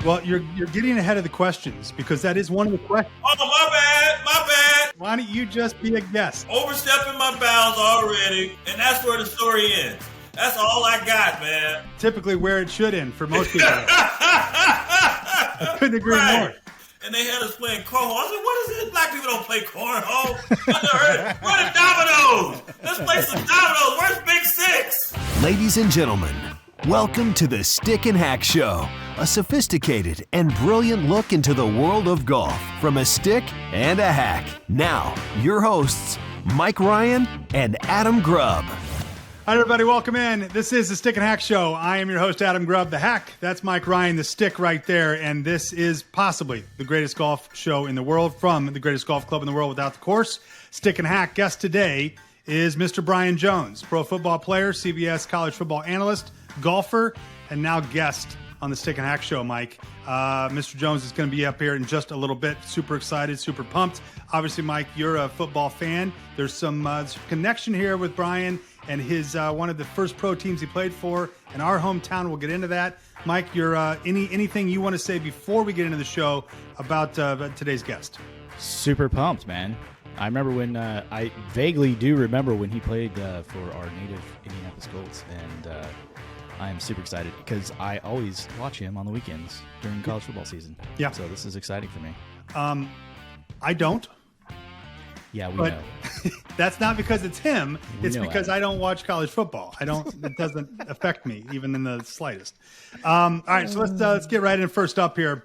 Well, you're getting ahead of the questions because that is one of the questions. Oh, my bad. Why don't you just be a guest? Overstepping my bounds already, and that's where the story ends. That's all I got, man. Typically where it should end for most people. I couldn't agree more. And they had us playing cornhole. I said, what is it? Black people don't play cornhole. I never heard. Where the dominoes? Let's play some dominoes. Where's Big Six? Ladies and gentlemen, welcome to the Stick and Hack Show, a sophisticated and brilliant look into the world of golf from a stick and a hack. Now, your hosts, Mike Ryan and Adam Grubb. Hi, everybody. Welcome in. This is the Stick and Hack Show. I am your host, Adam Grubb. The hack, that's Mike Ryan, the stick right there. And this is possibly the greatest golf show in the world from the greatest golf club in the world without the course. Stick and Hack guest today is Mr. Brian Jones, pro football player, CBS college football analyst, golfer, and now guest on the Stick and Hack Show, Mike. Mr. Jones is going to be up here in just a little bit. Super excited, super pumped. Obviously, Mike, you're a football fan. There's some connection here with Brian and his one of the first pro teams he played for in our hometown. We'll get into that. Mike, you're anything you want to say before we get into the show about today's guest? Super pumped, man. I remember when I vaguely do remember when he played for our native Indianapolis Colts, and I am super excited because I always watch him on the weekends during college football season. Yeah. So this is exciting for me. I don't. Yeah, we but know. That's not because it's him. It's because I don't watch college football. It doesn't affect me even in the slightest. All right, so let's get right in. First up here,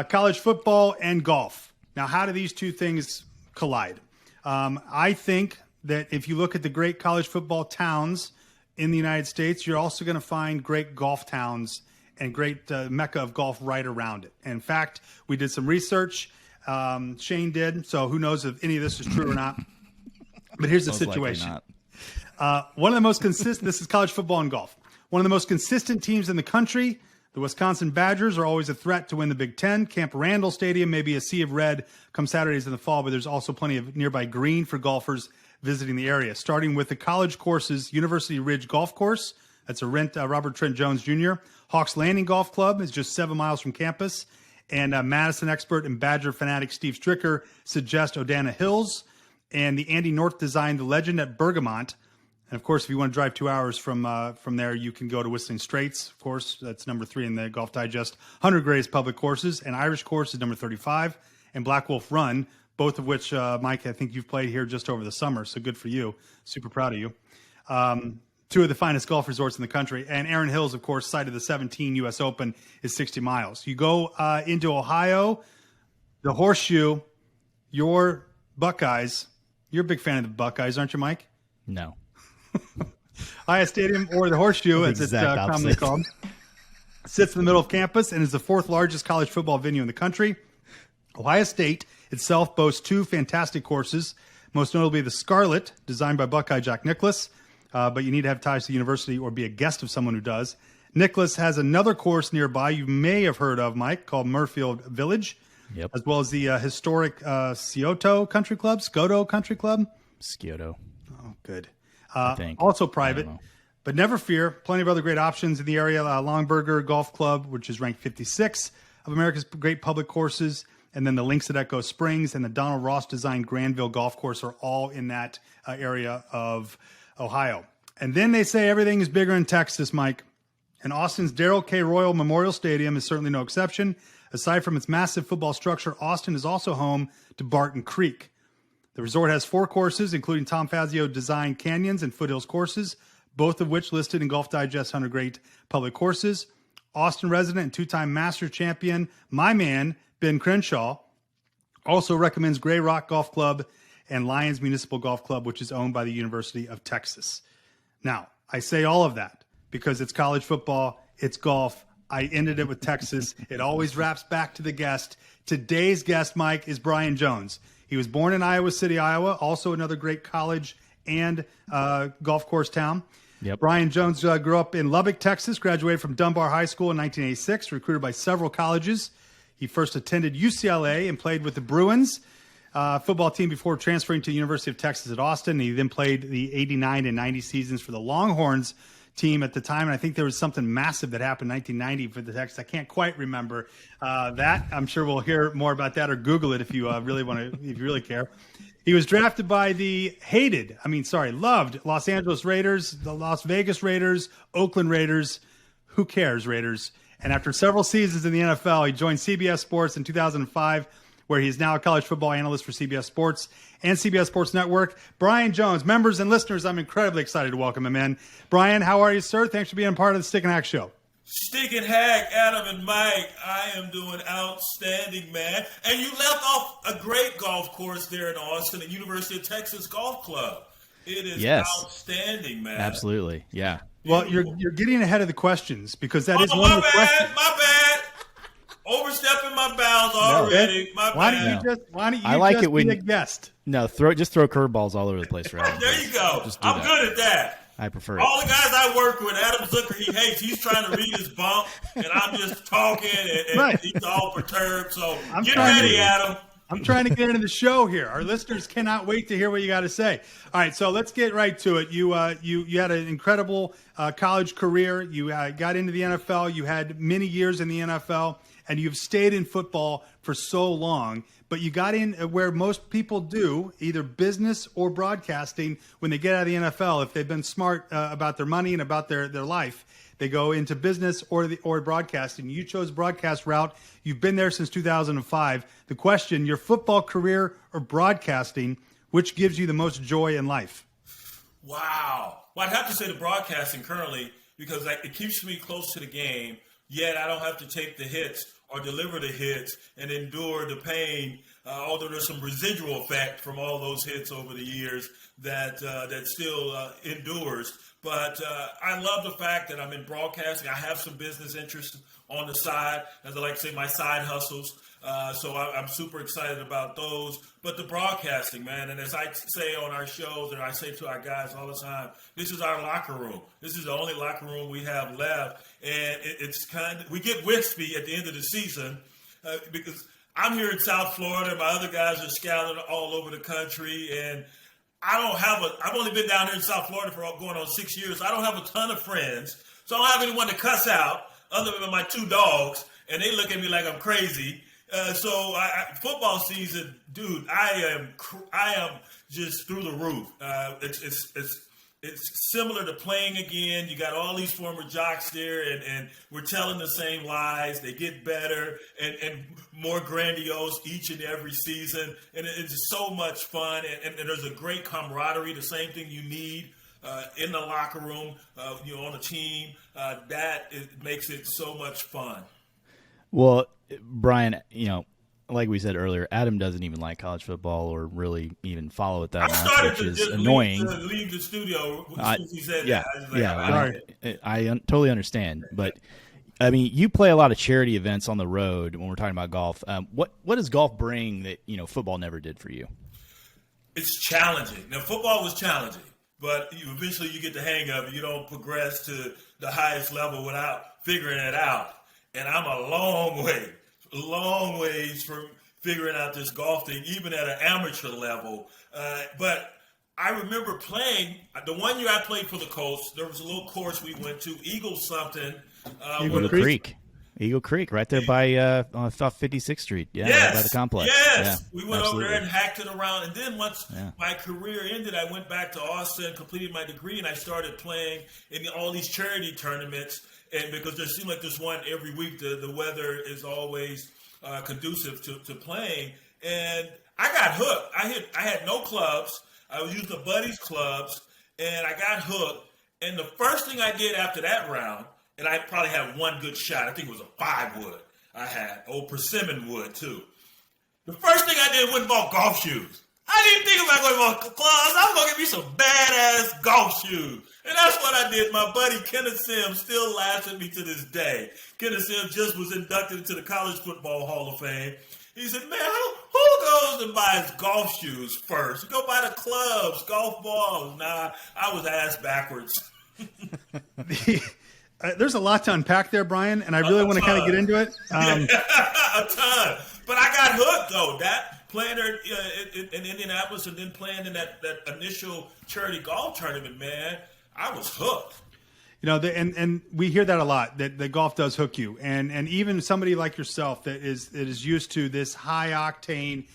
college football and golf. Now, how do these two things collide? I think that if you look at the great college football towns in the United States, you're also going to find great golf towns and great mecca of golf right around it. And in fact, we did some research. Shane did, so who knows if any of this is true or not. But here's the situation. One of the most consistent, this is college football and golf. One of the most consistent teams in the country, the Wisconsin Badgers, are always a threat to win the Big Ten. Camp Randall Stadium may be a sea of red come Saturdays in the fall, but there's also plenty of nearby green for golfers visiting the area. Starting with the college courses, University Ridge Golf Course. That's a rent Robert Trent Jones Jr. Hawks Landing Golf Club is just 7 miles from campus. And Madison expert and Badger fanatic Steve Stricker suggests Odana Hills. And the Andy North designed the Legend at Bergamont. And, of course, if you want to drive 2 hours from there, you can go to Whistling Straits. Of course, that's number 3 in the Golf Digest 100 Greatest Public Courses. And Irish Course is number 35. And Black Wolf Run, both of which, Mike, I think you've played here just over the summer. So good for you. Super proud of you. 2 of the finest golf resorts in the country. And Erin Hills, of course, site of the 17 U.S. Open, is 60 miles. You go into Ohio, the Horseshoe, your Buckeyes. You're a big fan of the Buckeyes, aren't you, Mike? No. Ohio Stadium, or the Horseshoe, as it's commonly called, sits in the middle of campus and is the 4th largest college football venue in the country. Ohio State itself boasts 2 fantastic courses, most notably the Scarlet, designed by Buckeye Jack Nicklaus. But you need to have ties to the university or be a guest of someone who does. Nicholas has another course nearby you may have heard of, Mike, called Murfield Village, as well as the historic Scioto Country Club. Scioto. Oh, good. I think. Also private, but never fear. Plenty of other great options in the area. Longberger Golf Club, which is ranked 56 of America's great public courses. And then the Links at Echo Springs and the Donald Ross designed Granville Golf Course are all in that area of Ohio. And then they say everything is bigger in Texas, Mike. And Austin's Darrell K. Royal Memorial Stadium is certainly no exception. Aside from its massive football structure, Austin is also home to Barton Creek. The resort has 4 courses, including Tom Fazio designed canyons and foothills courses, both of which listed in Golf Digest 100 Great Public Courses. Austin resident and 2-time Masters champion, my man, Ben Crenshaw, also recommends Gray Rock Golf Club and Lions Municipal Golf Club, which is owned by the University of Texas. Now, I say all of that because it's college football, it's golf. I ended it with Texas. It always wraps back to the guest. Today's guest, Mike, is Brian Jones. He was born in Iowa City, Iowa, also another great college and golf course town. Yep. Brian Jones grew up in Lubbock, Texas, graduated from Dunbar High School in 1986, recruited by several colleges. He first attended UCLA and played with the Bruins football team before transferring to the University of Texas at Austin. He then played the 89 and 90 seasons for the Longhorns team at the time, and I think there was something massive that happened in 1990 for the Texans. I can't quite remember that. I'm sure we'll hear more about that or Google it if you really want to, if you really care. He was drafted by the loved Los Angeles Raiders, the Las Vegas Raiders, Oakland Raiders. Who cares, Raiders? And after several seasons in the NFL, he joined CBS Sports in 2005, where he is now a college football analyst for CBS Sports and CBS Sports Network. Brian Jones, members and listeners, I'm incredibly excited to welcome him in. Brian, how are you, sir? Thanks for being part of the Stick and Hack Show. Stick and Hack, Adam and Mike, I am doing outstanding, man. And you left off a great golf course there in Austin at University of Texas Golf Club. It is outstanding, man. Absolutely, yeah. Well, you're getting ahead of the questions because that is one of the questions. My bad. Overstepping my bounds already. No. Why don't you just be a guest? No, just throw curveballs all over the place for Adam. There you go. I'm good at that. I prefer it. All the guys I work with, Adam Zucker, he hates. He's trying to read his bump, and I'm just talking, and he's all perturbed. So get ready, Adam. I'm trying to get into the show here. Our listeners cannot wait to hear what you got to say. All right, so let's get right to it. You had an incredible college career. You got into the NFL. You had many years in the NFL, and you've stayed in football for so long. But you got in where most people do, either business or broadcasting, when they get out of the NFL. If they've been smart about their money and about their life, they go into business or broadcasting. You chose broadcast route. You've been there since 2005. The question, your football career or broadcasting, which gives you the most joy in life? Wow. Well, I'd have to say the broadcasting currently because it keeps me close to the game, yet I don't have to take the hits or deliver the hits and endure the pain, although there's some residual effect from all those hits over the years that still endures. But I love the fact that I'm in broadcasting. I have some business interests on the side, as I like to say, my side hustles. So I'm super excited about those. But the broadcasting, man, and as I say on our shows, and I say to our guys all the time, this is our locker room. This is the only locker room we have left. And it's we get wispy at the end of the season because I'm here in South Florida. My other guys are scattered all over the country. And I've only been down here in South Florida for going on 6 years. I don't have a ton of friends. So I don't have anyone to cuss out other than my two dogs. And they look at me like I'm crazy. So football season, dude, I am just through the roof. It's similar to playing again. You got all these former jocks there, and we're telling the same lies. They get better and more grandiose each and every season, and it's so much fun. And there's a great camaraderie, the same thing you need in the locker room, on a team. Makes it so much fun. Well, Brian, like we said earlier, Adam doesn't even like college football or really even follow it that much, which is annoying. Leave the studio since he said that. I totally understand. But, I mean, you play a lot of charity events on the road when we're talking about golf. What does golf bring that, football never did for you? It's challenging. Now, football was challenging, but eventually you get the hang of it. You don't progress to the highest level without figuring it out. And I'm a long ways from figuring out this golf thing, even at an amateur level. But I remember playing, the one year I played for the Colts, there was a little course we went to, Eagle Creek, right there by 56th Street. Yeah, yes, right by the complex. Yes, yeah, we went over there and hacked it around. And then once my career ended, I went back to Austin, completed my degree, and I started playing in all these charity tournaments. And because there seemed like there's one every week, the weather is always conducive to playing. And I got hooked. I had no clubs. I was using the buddies' clubs, and I got hooked. And the first thing I did after that round, and I probably had one good shot. I think it was a 5-wood I had, old persimmon wood too. The first thing I did was bought golf shoes. I didn't think about going to clubs. I'm going to get me some badass golf shoes. And that's what I did. My buddy Kenneth Sims still laughs at me to this day. Kenneth Sims just was inducted into the College Football Hall of Fame. He said, man, who goes and buys golf shoes first? You go buy the clubs, golf balls. Nah, I was ass backwards. There's a lot to unpack there, Brian, and I really want to kind of get into it. A ton. But I got hooked, though. That playing there in Indianapolis and then playing in that initial charity golf tournament, man, I was hooked. And we hear that a lot, that golf does hook you. And even somebody like yourself that is used to this high octane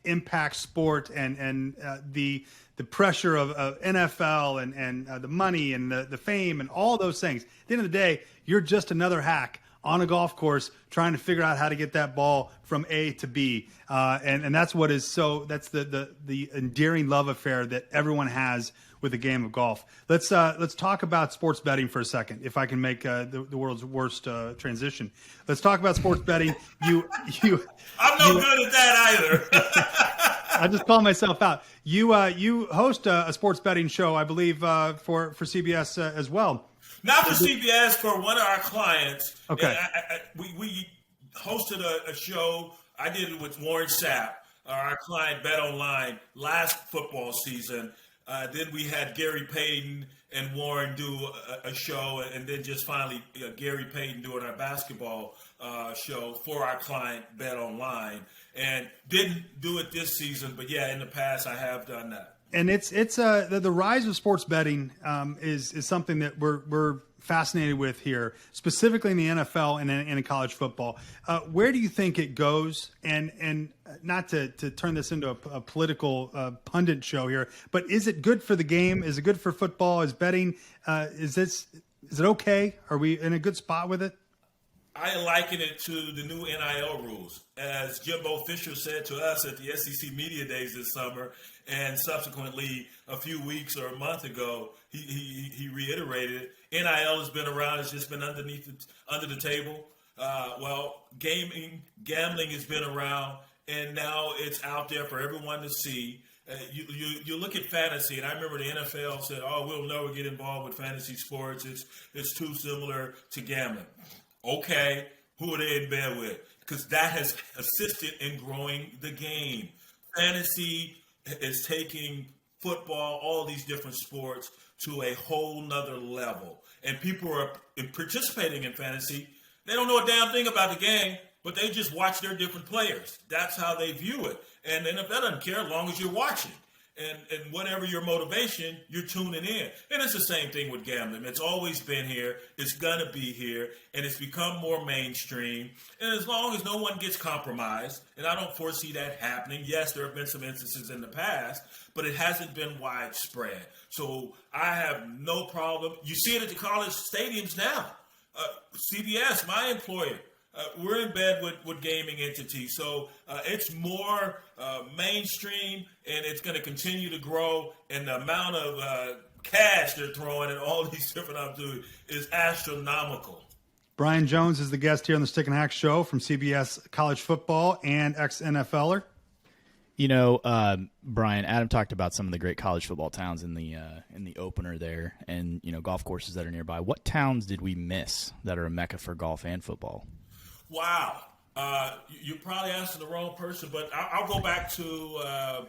impact sport and the pressure of NFL and the money and the fame and all those things. At the end of the day, you're just another hack on a golf course trying to figure out how to get that ball from A to B. And that's what is that's the endearing love affair that everyone has with the game of golf. Let's talk about sports betting for a second, if I can make the world's worst transition. Let's talk about sports betting. I'm no good at that either. I just called myself out. You host a sports betting show, I believe, for CBS as well. Not for CBS, for one of our clients. Okay. We hosted a show. I did it with Warren Sapp, our client Bet Online, last football season. Then we had Gary Payton and Warren do a show, and then just finally Gary Payton doing our basketball show for our client Bet Online. And didn't do it this season, but yeah, in the past I have done that. And it's the rise of sports betting is something that we're fascinated with here, specifically in the NFL and in college football. Where do you think it goes? And not to turn this into a political pundit show here, but is it good for the game? Is it good for football? Is betting? Is it okay? Are we in a good spot with it? I liken it to the new NIL rules. As Jimbo Fisher said to us at the SEC Media Days this summer, and subsequently a few weeks or a month ago, he reiterated it. NIL has been around. It's just been under the table. Gambling has been around, and now it's out there for everyone to see. You look at fantasy, and I remember the NFL said, "Oh, we'll never get involved with fantasy sports. It's too similar to gambling." Okay, who are they in bed with? Because that has assisted in growing the game. Fantasy is taking football, all these different sports, to a whole nother level. And people are participating in fantasy. They don't know a damn thing about the game, but they just watch their different players. That's how they view it. And the NFL doesn't care as long as you're watching. And whatever your motivation, you're tuning in. And it's the same thing with gambling. It's always been here. It's going to be here. And it's become more mainstream. And as long as no one gets compromised, and I don't foresee that happening. Yes, there have been some instances in the past, but it hasn't been widespread. So I have no problem. You see it at the college stadiums now. CBS, my employer, we're in bed with gaming entities. So it's more mainstream, and it's going to continue to grow. And the amount of cash they're throwing at all these different opportunities is astronomical. Brian Jones is the guest here on the Stick and Hack Show from CBS College Football and ex-NFLer. Brian, Adam talked about some of the great college football towns in the opener there, and golf courses that are nearby. What towns did we miss that are a mecca for golf and football? Wow. You're probably asking the wrong person, but I'll go back to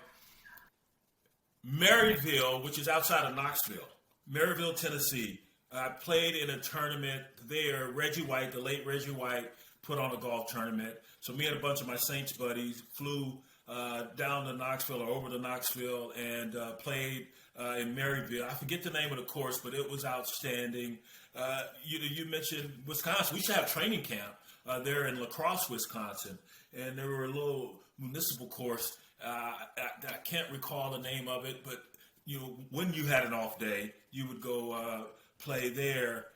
Maryville, which is outside of Knoxville. Maryville, Tennessee. I played in a tournament there. Reggie White, the late Reggie White, put on a golf tournament. So me and a bunch of my Saints buddies flew down to Knoxville or over to Knoxville and played in Maryville. I forget the name of the course, but it was outstanding. You mentioned Wisconsin. We used to have training camp there in La Crosse, Wisconsin, and there were a little municipal course. I can't recall the name of it, but when you had an off day, you would go play there.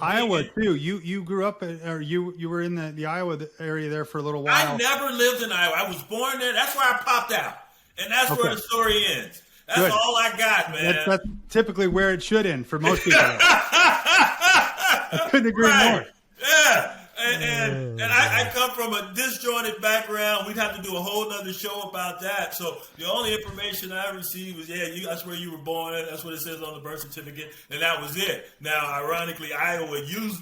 Iowa too. You grew up, or you were in the Iowa area there for a little while. I never lived in Iowa. I was born there. That's where I popped out, and that's where the story ends. That's good. All I got, man. That's typically where it should end for most people. I couldn't agree more. Yeah. And I come from a disjointed background. We'd have to do a whole nother show about that. So the only information I received was, that's where you were born. That's what it says on the birth certificate. And that was it. Now, ironically, Iowa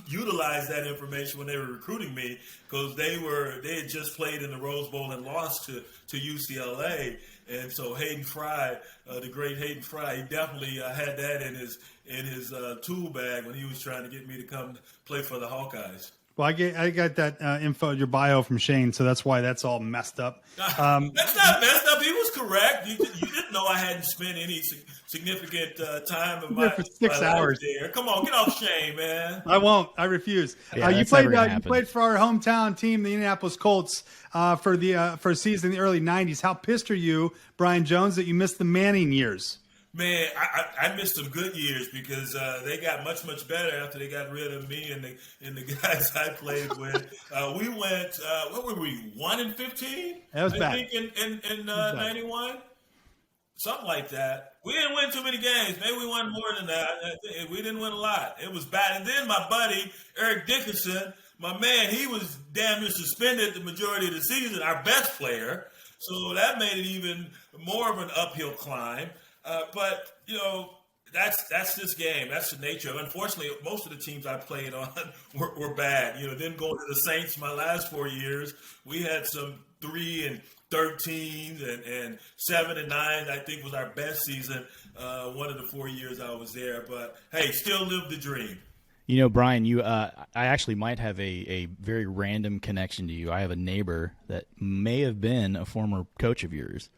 utilized that information when they were recruiting me because they had just played in the Rose Bowl and lost to UCLA. And so Hayden Fry, the great Hayden Fry, he definitely had that in his tool bag when he was trying to get me to come play for the Hawkeyes. Well, I got that info, your bio from Shane, so that's why that's all messed up. That's not messed up. He was correct. You didn't know I hadn't spent any significant time in my, for 6 my hours life there. Come on, get off Shane, man. I won't. I refuse. Yeah, You that's never gonna played. You happen. played for our hometown team, the Indianapolis Colts, for a season in the early '90s. How pissed are you, Brian Jones, that you missed the Manning years? Man, I missed some good years because they got much better after they got rid of me and the guys I played with. We went what were we 1-15? That was I bad. think in '91, something like that. We didn't win too many games. Maybe we won more than that. We didn't win a lot. It was bad. And then my buddy Eric Dickerson, my man, he was damn near suspended the majority of the season. Our best player, so that made it even more of an uphill climb. But, that's this game. That's the nature of it. Unfortunately, most of the teams I played on were bad. Then going to the Saints my last 4 years, we had some 3-13 and 7-9, I think was our best season, one of the 4 years I was there. But, hey, still lived the dream. Brian, I actually might have a very random connection to you. I have a neighbor that may have been a former coach of yours.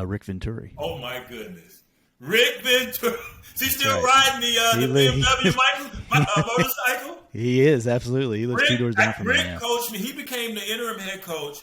Rick Venturi. Oh my goodness, Rick Venturi! Is he still right. riding the BMW motorcycle? He is, absolutely. He lives 2 doors down from me. Rick coached me. He became the interim head coach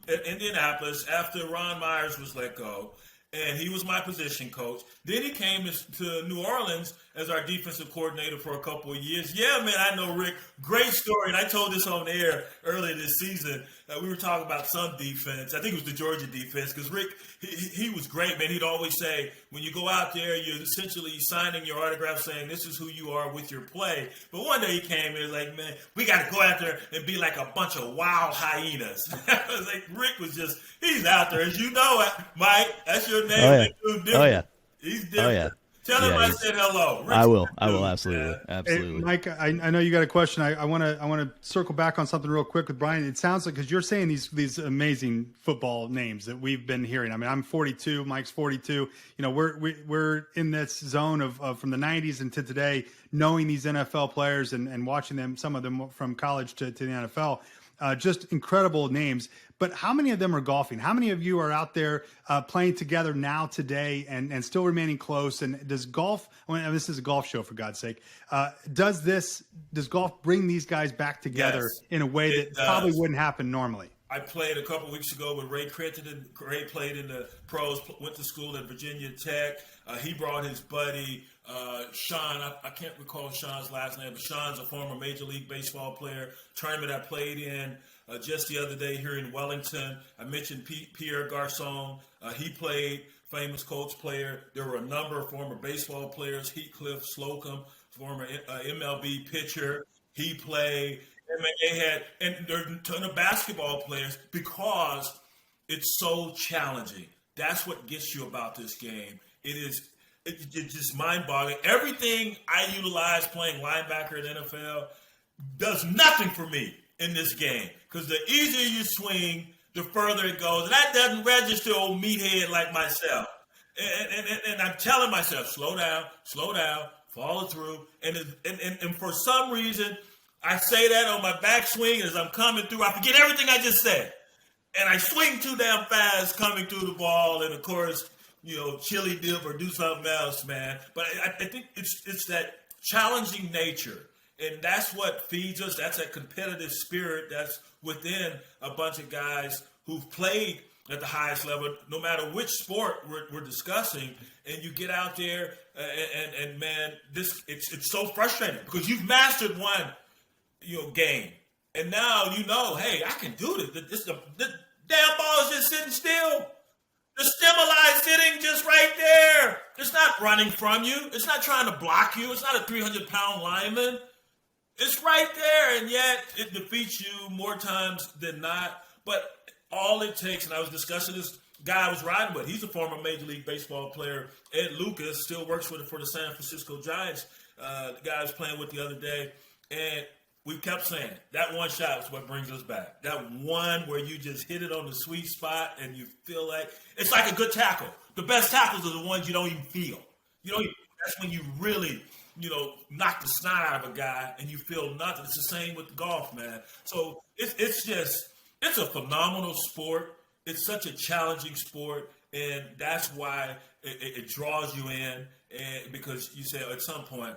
at Indianapolis after Ron Myers was let go, and he was my position coach. Then he came to New Orleans as our defensive coordinator for a couple of years. Yeah, man, I know Rick. Great story, and I told this on air earlier this season. We were talking about some defense. I think it was the Georgia defense, because Rick, he was great, man. He'd always say, when you go out there, you're essentially signing your autograph saying this is who you are with your play. But one day he came and he was like, man, we got to go out there and be like a bunch of wild hyenas. I was like, Rick was just, he's out there. As you know, Mike, that's your name. Oh, yeah. He's different. Oh, yeah. Tell him I said hello. I will absolutely. Hey, Mike, I know you got a question. I want to circle back on something real quick with Brian. It sounds like, because you're saying these amazing football names that we've been hearing. I mean, I'm 42, Mike's 42. We're in this zone of from the 90s into today, knowing these NFL players and watching them, some of them from college to the NFL. Just incredible names. But how many of them are golfing? How many of you are out there playing together now today and still remaining close? And does golf, this is a golf show for God's sake, does golf bring these guys back together in a way that probably wouldn't happen normally? I played a couple weeks ago with Ray Crittenden. Ray played in the pros, went to school at Virginia Tech. He brought his buddy, Sean. I can't recall Sean's last name, but Sean's a former Major League Baseball player. Tournament I played in just the other day here in Wellington. I mentioned Pierre Garçon. He played, famous Colts player. There were a number of former baseball players. Heathcliff Slocum, former MLB pitcher. He played. And there are a ton of basketball players because it's so challenging. That's what gets you about this game. It's just mind-boggling. Everything I utilize playing linebacker at NFL does nothing for me in this game, because the easier you swing, the further it goes. And that doesn't register old meathead like myself. And I'm telling myself, slow down, follow through. And for some reason, I say that on my backswing as I'm coming through. I forget everything I just said. And I swing too damn fast coming through the ball. And, of course, chili dip or do something else, man. But I think it's that challenging nature. And that's what feeds us. That's that competitive spirit that's within a bunch of guys who've played at the highest level, no matter which sport we're discussing. And you get out there and man, it's so frustrating because you've mastered one game. And now hey, I can do this. The damn ball is just sitting still. The stimuli is sitting just right there. It's not running from you. It's not trying to block you. It's not a 300-pound lineman. It's right there, and yet it defeats you more times than not. But all it takes, and I was discussing this guy I was riding with. He's a former Major League Baseball player. Ed Lucas still works for the San Francisco Giants. The guy I was playing with the other day, and we kept saying that one shot is what brings us back. That one where you just hit it on the sweet spot and you feel like it's like a good tackle. The best tackles are the ones you don't even feel. That's That's when you really, knock the snot out of a guy and you feel nothing. It's the same with golf, man. So it's a phenomenal sport. It's such a challenging sport, and that's why it draws you in, and because you say at some point,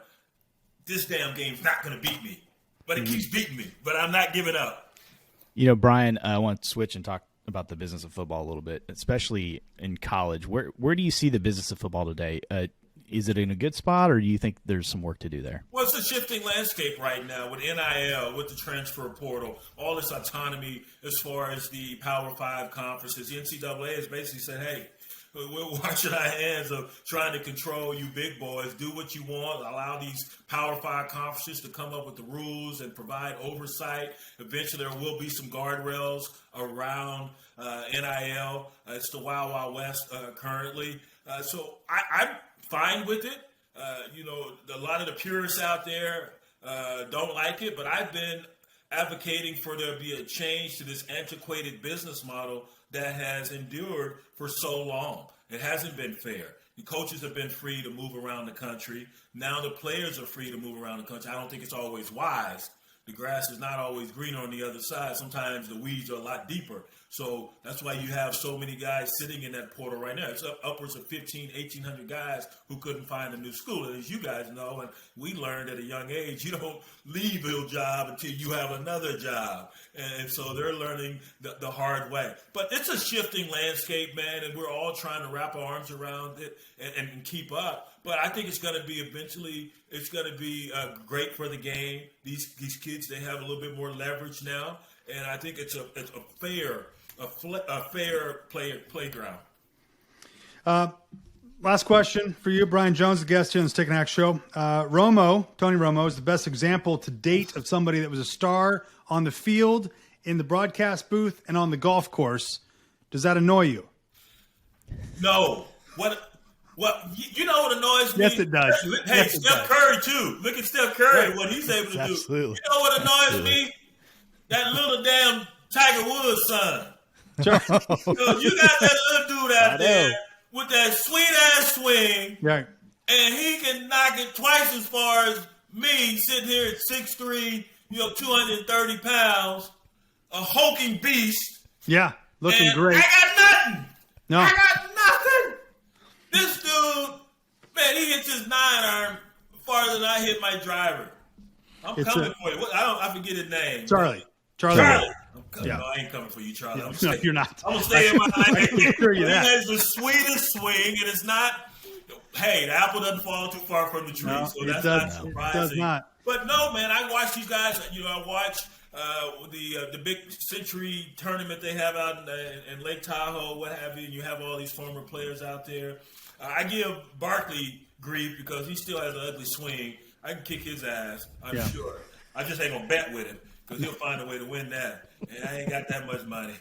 this damn game's not going to beat me, but it keeps beating me, but I'm not giving up. Brian, I want to switch and talk about the business of football a little bit, especially in college. Where do you see the business of football today? Is it in a good spot, or do you think there's some work to do there? Well, it's a shifting landscape right now with NIL, with the transfer portal, all this autonomy as far as the Power 5 conferences. The NCAA has basically said, hey, we're washing our hands of trying to control you big boys. Do what you want. Allow these Power 5 conferences to come up with the rules and provide oversight. Eventually, there will be some guardrails around NIL. It's the Wild Wild West currently. So I'm fine with it. A lot of the purists out there don't like it, but I've been advocating for there to be a change to this antiquated business model that has endured for so long. It hasn't been fair. The coaches have been free to move around the country. Now the players are free to move around the country. I don't think it's always wise. The grass is not always greener on the other side. Sometimes the weeds are a lot deeper. So that's why you have so many guys sitting in that portal right now. It's upwards of 1,800 guys who couldn't find a new school. And as you guys know, and we learned at a young age, you don't leave your job until you have another job. And so they're learning the hard way. But it's a shifting landscape, man, and we're all trying to wrap our arms around it and keep up. But I think it's going to be eventually, it's going to be great for the game. These kids, they have a little bit more leverage now. And I think it's a fair playground. Last question for you, Brian Jones, the guest here on the Stick and Hack Show. Tony Romo is the best example to date of somebody that was a star on the field, in the broadcast booth, and on the golf course. Does that annoy you? No. What you know what annoys me? Yes, it does. Hey, yes, Steph Curry too. Look at Steph Curry, right. what he's able to Absolutely. do. You know what annoys me? That little damn Tiger Woods son. Sure. You got that little dude out there with that sweet ass swing, Right. and he can knock it twice as far as me sitting here at 6'3", 230 pounds, a hulking beast. Yeah, looking and great. I got nothing. No. I got nothing. This dude, man, he hits his 9-iron farther than I hit my driver. I'm coming for you. I forget his name. Charlie. Yeah. No, I ain't coming for you, Charlie. Yeah. No, you're not. I'm going to stay in my lane. I can assure you that. He has the sweetest swing, and it's not, hey, the apple doesn't fall too far from the tree, No, so it that's does, not surprising. It does not. But no, man, I watch these guys. I watch the big Century tournament they have out in Lake Tahoe, what have you, and you have all these former players out there. I give Barkley grief because he still has an ugly swing. I can kick his ass, I'm sure. I just ain't going to bet with him because he'll find a way to win that. And I ain't got that much money.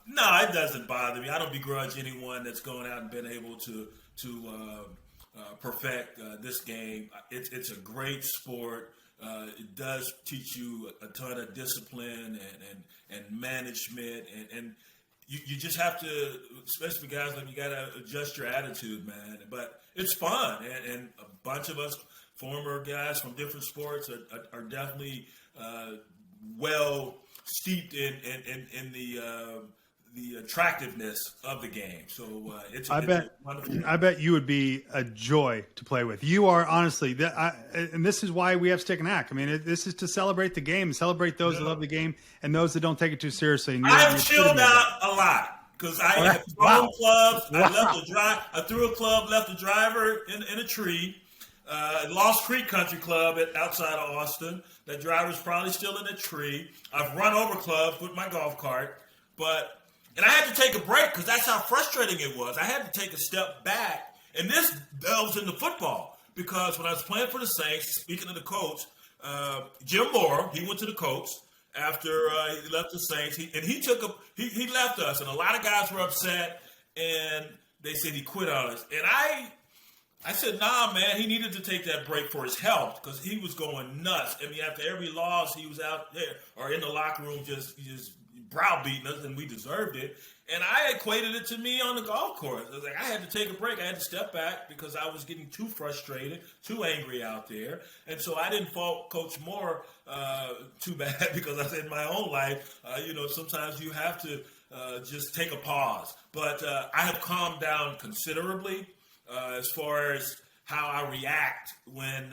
No, it doesn't bother me. I don't begrudge anyone that's going out and been able to perfect this game. It's a great sport. It does teach you a ton of discipline and management, and you just have to, especially for guys like you got to adjust your attitude, man. But it's fun, and a bunch of us former guys from different sports are definitely well steeped in the attractiveness of the game. So I bet you would be a joy to play with. You are honestly, and this is why we have Stick and Hack. I mean, this is to celebrate the game, celebrate those that love the game, and those that don't take it too seriously. And I've chilled out a lot because I have thrown clubs. I threw a club, left a driver in a tree. Lost Creek Country Club outside of Austin. That driver's probably still in a tree. I've run over clubs with my golf cart, and I had to take a break because that's how frustrating it was. I had to take a step back, and this delves into football because when I was playing for the Saints, speaking of the Colts, Jim Morrow, he went to the Colts after he left the Saints, he left us, and a lot of guys were upset, and they said he quit on us, and I said, nah, man, he needed to take that break for his health because he was going nuts. I mean, after every loss, he was out there or in the locker room just browbeating us, and we deserved it. And I equated it to me on the golf course. I was like, I had to take a break. I had to step back because I was getting too frustrated, too angry out there. And so I didn't fault Coach Moore too bad because I said in my own life, sometimes you have to just take a pause. But I have calmed down considerably as far as how I react when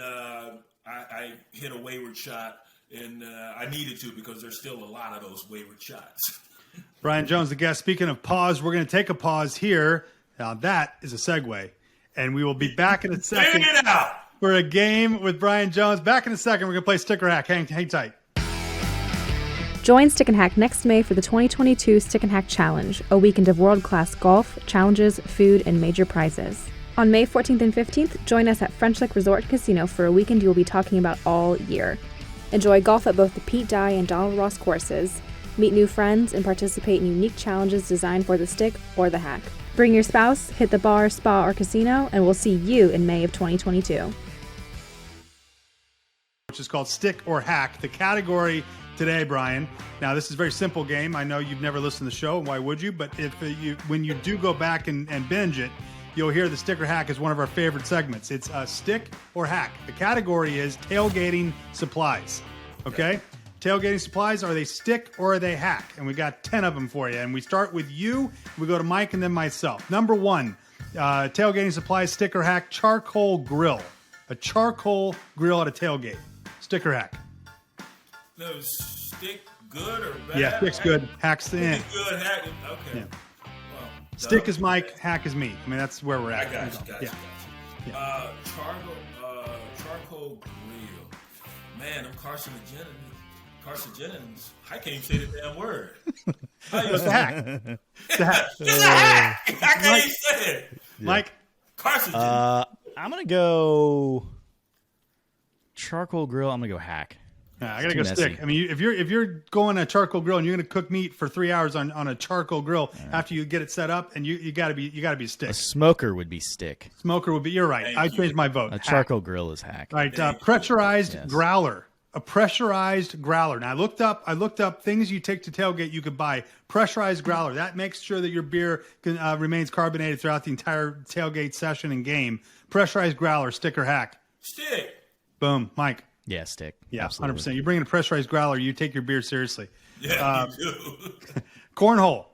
I hit a wayward shot. And I needed to because there's still a lot of those wayward shots. Brian Jones, the guest. Speaking of pause, we're going to take a pause here. Now that is a segue. And we will be back in a second for a game with Brian Jones. Back in a second, we're going to play Stick or Hack. Hang tight. Join Stick and Hack next May for the 2022 Stick and Hack Challenge, a weekend of world-class golf, challenges, food, and major prizes. On May 14th and 15th, join us at French Lick Resort Casino for a weekend you will be talking about all year. Enjoy golf at both the Pete Dye and Donald Ross courses, meet new friends, and participate in unique challenges designed for the stick or the hack. Bring your spouse, hit the bar, spa, or casino, and we'll see you in May of 2022. Which is called Stick or Hack. The category today, Brian. Now, this is a very simple game. I know you've never listened to the show. Why would you? But when you do go back and binge it, you'll hear the Stick or Hack is one of our favorite segments. It's Stick or Hack. The category is tailgating supplies. Okay? Tailgating supplies, are they stick or are they hack? And we got 10 of them for you. And we start with you. We go to Mike and then myself. Number one, tailgating supplies, stick or hack, charcoal grill. A charcoal grill at a tailgate. Stick or hack? No, stick good or bad? Yeah, stick's good. Hack's the end. Stick good, hack. Okay. Yeah. Well, Stick is Mike, hack is me. I mean, that's where we're at. I got you. Yeah. Charcoal grill. Man, them carcinogens. I can't even say the damn word. It's a hack. It's a hack. It's a hack. I can't even say it. Mike? Carcinogen. I'm going to go charcoal grill. I'm going to go hack. I gotta go stick. I mean, if you're going a charcoal grill and you're gonna cook meat for 3 hours on a charcoal grill after you get it set up, and you gotta be stick. A smoker would be stick. Smoker would be. You're right. I changed my vote. A charcoal grill is hack. All right. Pressurized growler. A pressurized growler. Now I looked up things you take to tailgate you could buy. Pressurized growler. That makes sure that your beer remains carbonated throughout the entire tailgate session and game. Pressurized growler. Stick or hack? Stick. Boom, Mike. Yeah, stick. Yeah, absolutely. 100%. You bring in a pressurized growler, you take your beer seriously. Yeah, you do. Cornhole.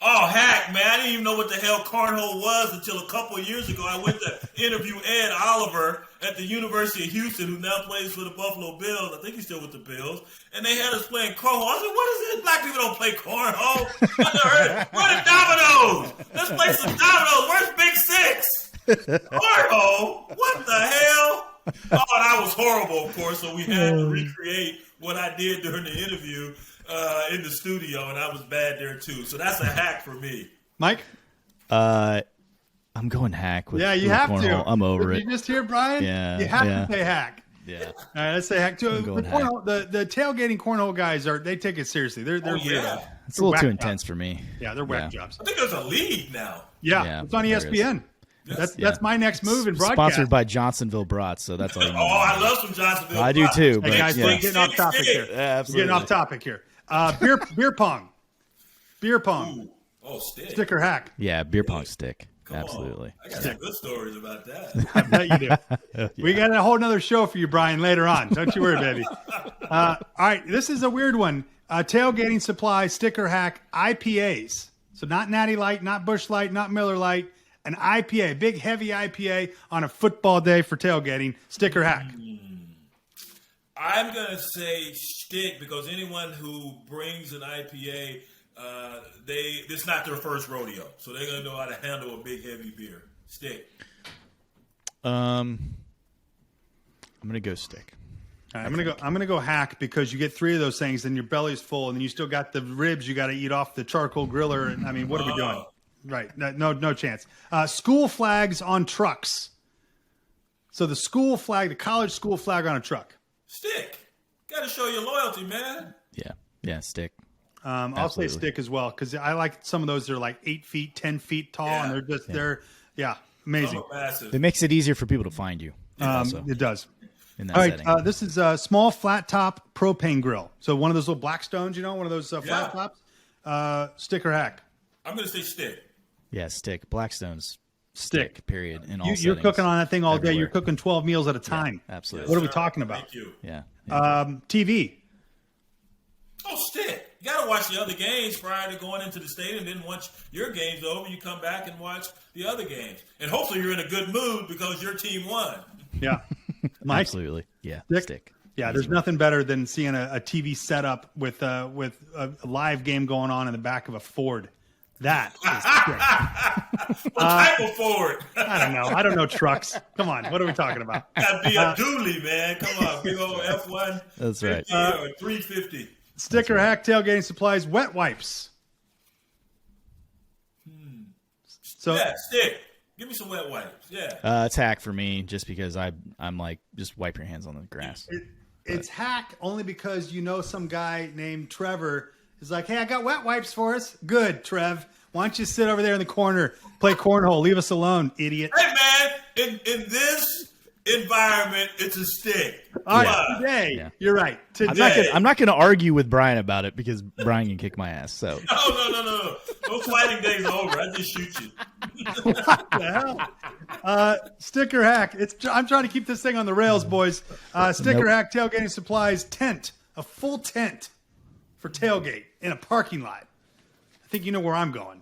Oh, hack, man. I didn't even know what the hell cornhole was until a couple of years ago. I went to interview Ed Oliver at the University of Houston, who now plays for the Buffalo Bills. I think he's still with the Bills. And they had us playing cornhole. I said, what is it? Black people don't play cornhole. What the hell? Where the dominoes? Let's play some dominoes. Where's Big Six? Cornhole? What the hell? Oh, and I was horrible, of course, so we had to recreate what I did during the interview in the studio, and I was bad there too. So that's a hack for me. Mike? I'm going hack with you have cornhole. to. I'm over it. You just hear Brian? Yeah. You have to say hack. Yeah. All right, let's say hack too. The tailgating cornhole guys they take it seriously. They're weird. It's a little too intense for me. Yeah, they're whack jobs. I think there's a league now. Yeah, it's on ESPN. That's my next move in broadcast. Sponsored by Johnsonville Brats, so that's all. I love some Johnsonville. I do too. Hey but guys, we're getting off topic here. Yeah, absolutely. We're getting off topic here. Beer pong. Beer pong. Ooh. Oh, stick or hack? Yeah, beer pong stick. Come absolutely. On. I got some good stories about that. I bet you do. We got a whole nother show for you, Brian, later on. Don't you worry, baby. All right, this is a weird one. Tailgating supply, stick or hack, IPAs. So not Natty Light, not Busch Light, not Miller Light. An IPA, big heavy IPA on a football day for tailgating. Stick or hack? I'm going to say stick because anyone who brings an IPA, it's not their first rodeo. So they're going to know how to handle a big heavy beer. Stick. I'm going to go stick. All right, I'm gonna go hack because you get 3 of those things, then your belly's full, and then you still got the ribs you got to eat off the charcoal griller. And I mean, what are we doing? Right. No chance. School flags on trucks. So the school flag, the college school flag on a truck. Stick. Got to show your loyalty, man. Yeah, stick. I'll say stick as well because I like some of those. They're like 8 feet, 10 feet tall, and they're amazing. It makes it easier for people to find you. It does. In that All right, setting. this is a small flat top propane grill. So one of those little Blackstones, one of those flat tops. Stick or hack? I'm going to say stick. Yeah, stick. Blackstone's stick. Period. In all You're settings, cooking on that thing all day. everywhere. You're cooking 12 meals at a time. Yeah, absolutely. What are we talking about? Thank you. Yeah. TV. Oh, stick. You got to watch the other games prior to going into the stadium. Then once your game's over, you come back and watch the other games. And hopefully you're in a good mood because your team won. Yeah. Mike? Absolutely. Yeah. Stick. Yeah, there's nothing better than seeing a TV setup with a live game going on in the back of a Ford. That is What type of Ford? I don't know trucks. Come on, what are we talking about? Gotta be a dually, man. Come on, big old F-1. That's right. Or 350. Stick or hack, tailgating supplies, wet wipes. So Yeah, stick. Give me some wet wipes. Yeah. It's hack for me just because I'm like, just wipe your hands on the grass. it's hack only because some guy named Trevor is like, hey, I got wet wipes for us. Good, Trev. Why don't you sit over there in the corner, play cornhole, leave us alone, idiot. Hey, man, in this environment, it's a stick. All right, today, Yeah. you're right. Today. I'm not gonna argue with Brian about it because Brian can kick my ass. So No. Those fighting days are over. I just shoot you. What the hell? Stick or hack. I'm trying to keep this thing on the rails, boys. Stick or hack, tailgating supplies, tent. A full tent for tailgate in a parking lot. I think you know where I'm going.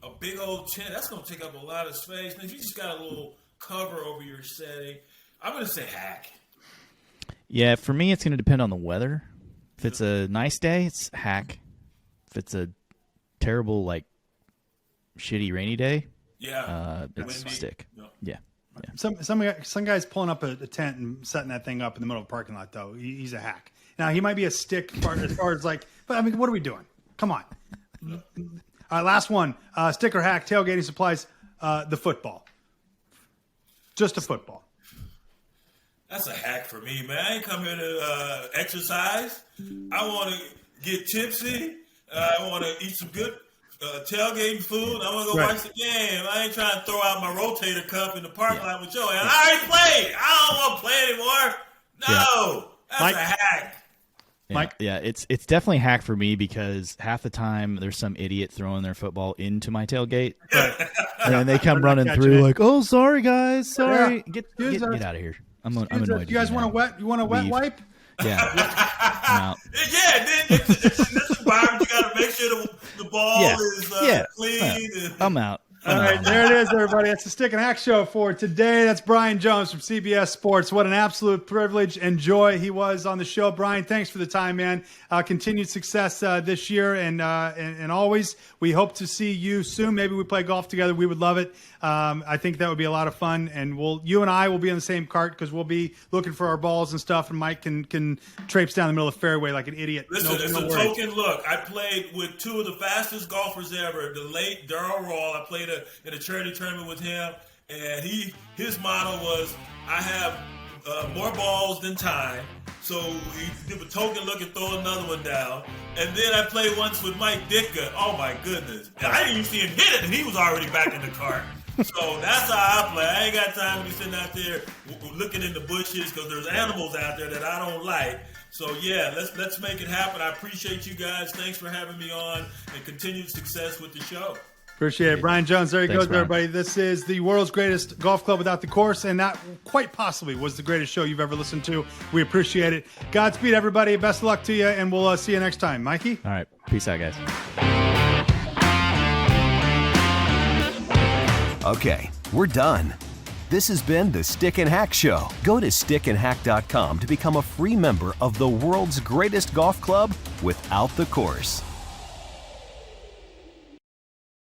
A big old tent, that's going to take up a lot of space. And if you just got a little cover over your setting, I'm going to say hack. yeah, for me it's gonna depend on the weather. If it's a nice day, it's hack. If it's a terrible, like, shitty rainy day, Yeah. it's Windy. stick. Yeah. Yeah. Some guy's pulling up a tent and setting that thing up in the middle of a parking lot, though. He's a hack. Now, he might be a stick as far as like, but I mean, what are we doing? Come on. All right, last one. Stick or hack, tailgating supplies, the football. Just a football. That's a hack for me, man. I ain't come here to exercise. I want to get tipsy. I want to eat some good tailgating food. I want to go watch the game. I ain't trying to throw out my rotator cuff in the parking lot with your ass. I already played. I don't want to play anymore. No. That's Mike? a hack. Yeah, Mike? yeah, it's definitely hack for me because half the time there's some idiot throwing their football into my tailgate, and then they come running catching through it. like, "Oh, sorry guys, sorry, Yeah. get Excuse us. out of here." I'm annoyed. You guys want now. You want a wet Leave. wipe? Yeah, I'm out. Yeah, and then it's in this environment, you got to make sure the ball is clean. And I'm out. All right, there it is, everybody. That's the Stick and Hack Show for today. That's Brian Jones from CBS Sports. What an absolute privilege and joy he was on the show. Brian, thanks for the time, man. Continued success this year and always. We hope to see you soon. Maybe we play golf together. We would love it. I think that would be a lot of fun. And you and I will be in the same cart because we'll be looking for our balls and stuff. And Mike can traipse down the middle of the fairway like an idiot. Listen, it's a token look. I played with two of the fastest golfers ever. The late Darryl Rawl. I played in a charity tournament with him, and his motto was, "I have more balls than time." So he give a token look and throw another one down. And then I played once with Mike Ditka. Oh my goodness! I didn't even see him hit it, and he was already back in the cart. So that's how I play. I ain't got time to be sitting out there looking in the bushes because there's animals out there that I don't like. So yeah, let's make it happen. I appreciate you guys. Thanks for having me on, and continued success with the show. Appreciate it. Brian Jones, there he Thanks, goes, Brian. everybody. This is the world's greatest golf club without the course, and that quite possibly was the greatest show you've ever listened to. We appreciate it. Godspeed, everybody. Best of luck to you, and we'll see you next time. Mikey? All right, peace out, guys. Okay, we're done. This has been the Stick and Hack Show. Go to stickandhack.com to become a free member of the world's greatest golf club without the course.